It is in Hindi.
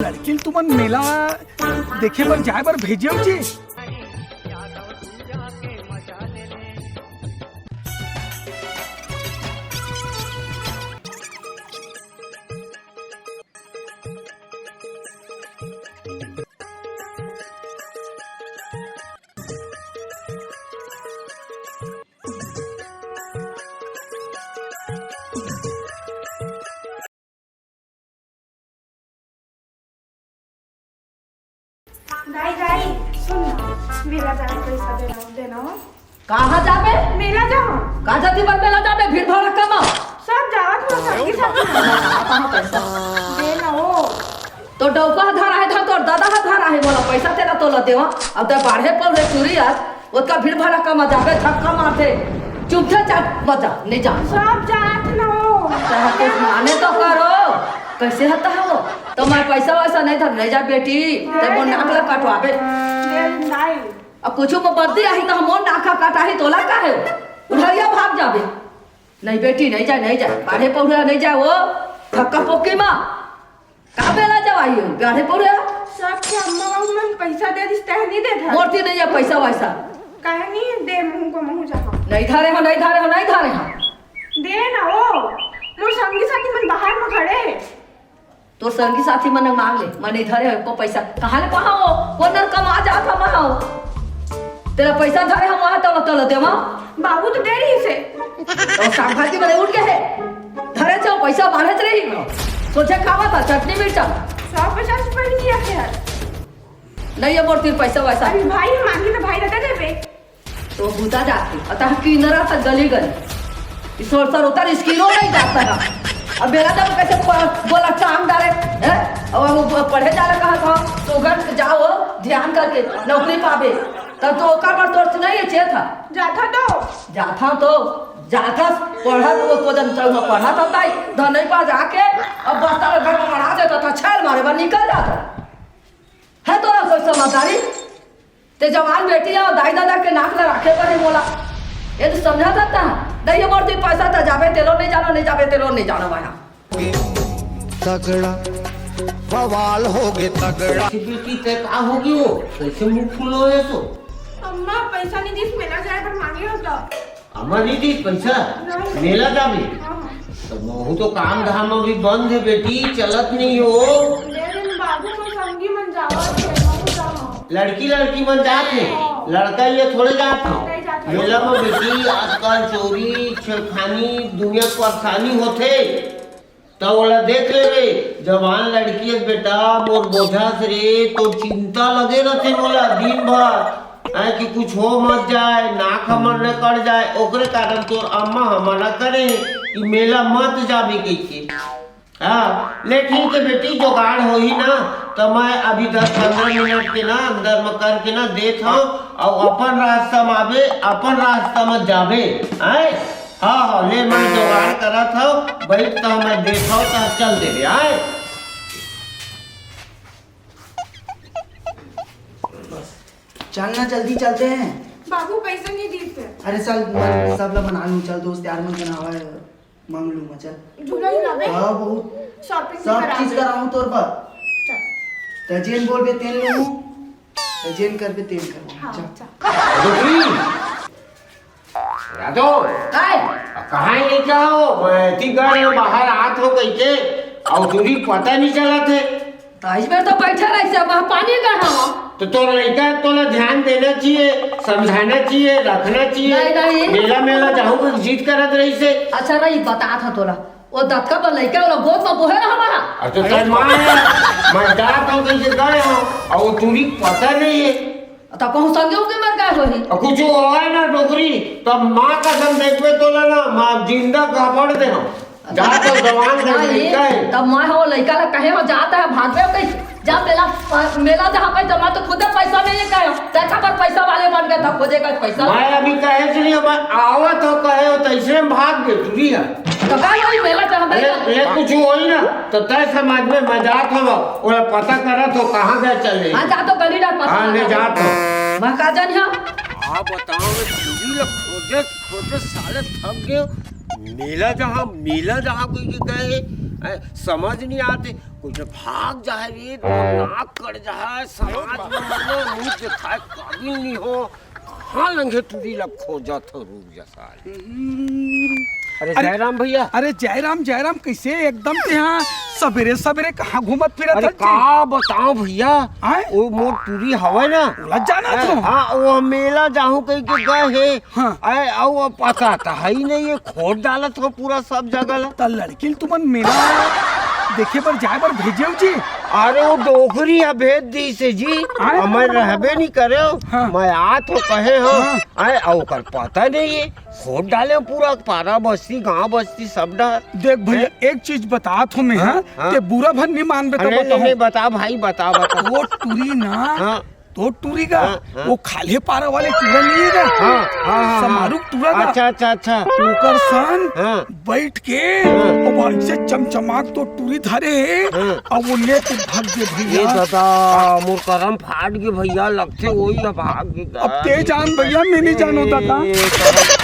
लड़की तुमन मेला देखे बर जाए बर भेजियो जी। दाई दाई सुन ना, मेला जाने पैसा देना कहाँ जाबे? मेला जाओ कहाँ जाती बन मेला जाबे? भीड़ भाड़ कमा सब जाओ थोड़ा संगी साथी कहाँ पैसा देना हो तो डौका धारा है था तो दादा हा धारा है बोला पैसा तेरा तो लते हो अब तो बाढ़े पड़ रहे चूरी आज उसका भीड़ भाड़ कमा जाबे धक्का मारते चुप से जा बचा नहीं जा सब जात ना हो कुछ माने तो करो कैसे होता है वो तो मैं पैसा वैसा नहीं था नहीं जा बेटी ते वो नाक ला कटवाबे दे दाई अब कुछ में बर्दी आई तो हम नाका काटा ही तोला का है उधरिया भाग जाबे नहीं बेटी नहीं जा बाढ़े पौड़ा नहीं जा वो धक्का पोकी माँ कहाँ बेला जवाई हो बाढ़े पौड़ा सब के अम्मा बाबू मन पैसा दे दिस तह नहीं दे था मोटी नहीं है पैसा वैसा काहे नहीं दे मुंह को मुंह जा नहीं धारे हो दे ना हो मोर संगी साथी मन बाहर में खड़े तो संगी साथी मन मांग ले मन इधर है को पैसा कहाँ ले कहाँ हो वो नर कमा जा था वहाँ हो तेरा पैसा धरे हम वहाँ तल दे बाबू तो दे रही से तो सांभाती मैंने उठ के है धरे चो पैसा बाढ़े रही सोचे खावा था चटनी मिर्चा 150 रुपए दिया यार नहीं है मोर तीन पैसा वैसा अरे भाई हम मांगी तो भाई रहते देबे तो भूता जाती अतः किनरा था गली गली सर उतर स्किलो नहीं जाता है अब मेरा जब कैसे बोला टांग डाले हैं और वो पढ़े जाने कहा था तो घर जाओ ध्यान करके नौकरी पावे तब तो ओकर पर तो नहीं है था जाता पढ़ा तो वो जन पढ़ा था ताई धन पास जाके अब बस्ता में घर में मरा देता था छेल मारे बार निकल जाता है तो कोई समझदारी ते जवान बेटी है दाई दादा के नाक में रखे पर ही बोला ये तो समझा सकता है नहीं मोर तीन पैसा था जाबे तेलो नहीं जाबे तेलो नहीं जानो भाया तगड़ा बवाल हो गए तगड़ा बेटी ते का होगी वो कैसे मुंह फुलो है तो अम्मा पैसा नहीं दिस मेला जाए पर मांगे हो तो अम्मा नहीं दी पैसा मेला जाबे तो बहु तो काम धाम अभी बंद है बेटी चलत नहीं हो लेकिन बाबू को संगी मन जावत है बाबू जाओ लड़की मन जात है लड़का ये थोड़े जात है मेला में बेटी आजकल चोरी छेड़खानी दुनिया को आसानी होते तो वाला देख ले रे जवान लड़की है बेटा मोर बोझा से रे तो चिंता लगे रहते बोला दिन भर है कि कुछ हो मत जाए नाक हमर न कट जाए ओकरे कारण तोर अम्मा हमारा करे कि मेला मत जाबे कैसे हाँ ले ठीक है बेटी जुगाड़ हो ही ना तो मैं अभी 10-15 मिनट के ना अंदर में करके ना देत हूँ और अपन रास्ता में आवे अपन रास्ता में जाबे आए हाँ ले मैं जुगाड़ करत हूँ बैठ तो मैं देख हूँ तो चल दे आए चलना जल्दी चलते हैं। बाबू पैसा नहीं दिस अरे चल सब लोग मना लूं चल दोस्त यार मुझे ना आवा मांग लूंगा चल झूला ही लावे हाँ बहुत शॉपिंग सब चीज कराऊं तोर पर चल तजेन बोल बे तेल लूं तजेन कर बे तेल कर हाँ चल चल यादव कहाँ नहीं क्या हो ती गए बाहर हाथ हो कैसे और तुरी पता नहीं चला थे तो इसमें तो बैठे रहे से वहाँ पानी कहाँ तो तोरा लड़का तोला ध्यान देना चाहिए समझाना चाहिए रखना चाहिए नहीं। मेला जाऊँ जीत करत रही से अच्छा नहीं बता था तोरा वो दत्का पर लड़का वाला गोद में बोहे रहा हमारा अच्छा तो माँ मैं डाक हूँ कैसे गए हो और तुरी पता नहीं है तो कहूँ संगे के मर गए वही और कुछ हुआ है ना डोकरी तो माँ कसम देखवे तोला ना माँ जिंदा कापड़ दे जा तो जवान कर लड़का है तब मैं हो लड़का ला कहे हो जाता है भागवे कैसे जा मेला जहाँ पे जमा तो खुद पैसा नहीं कहे देखा पर पैसा वाले बन गए था खोजे का पैसा मैं अभी कहे चलिए मैं आवत हो कहे हो तैसे में भाग गए तुरी है तो काय वही मेला जहाँ पे ले कुछ होई ना तो तय समाज में मजाक हो ओला पता करत हो कहाँ गए चले हाँ जा तो गली डाल पता हाँ ले जात हो मैं कहा जान यहाँ हाँ बताओ खोजे साले थक गए मेला जहाँ कोई गए समझ नहीं आते कुछ भाग जाए रे तो नाक कट जाए समाज में मतलब मुंह दिखाए काबिल नहीं हो कहाँ लंघे तुरी लग खोजत हो रूप जैसा अरे जयराम भैया अरे जयराम जयराम कैसे एकदम से यहाँ सवेरे सवेरे कहाँ घूमत फिरत अरे हल का बताओ भैया आए? वो मोर टूरी हवा ना लग जाना तो हाँ वो मेला जाहू कहीं के गए है हाँ। अरे आओ पता था ही नहीं ये खोद डालत हो पूरा सब जगह त लड़की तुमन मेला देखे पर जाए पर भेजे जी अरे वो डोकरी है भेज दी से जी आए? मैं रहबे नहीं करे हाँ। मैं आ तो कहे हो हाँ। अरे आओ कर पता नहीं है खोद डाले पूरा पारा बस्ती गांव बस्ती सब डाल देख भैया एक चीज बता तुम्हें हाँ हाँ। ते बुरा भर नहीं मान बे तो अरे नहीं बताओ बता भाई बता बता वो टूरी ना हाँ तो टूरी का हाँ, हाँ। वो खाले पारा वाले टूरा नहीं है हाँ समारूप टूरा का अच्छा अच्छा अच्छा टूकर सन हाँ। बैठ के और वहाँ से चमचमाक तो टूरी धरे हाँ। और वो ले के भाग दे ये भैया दादा मोर करम फाट के भैया लगते वही अब भाग के अब ते जान भैया मैं नहीं जान होता था ये करम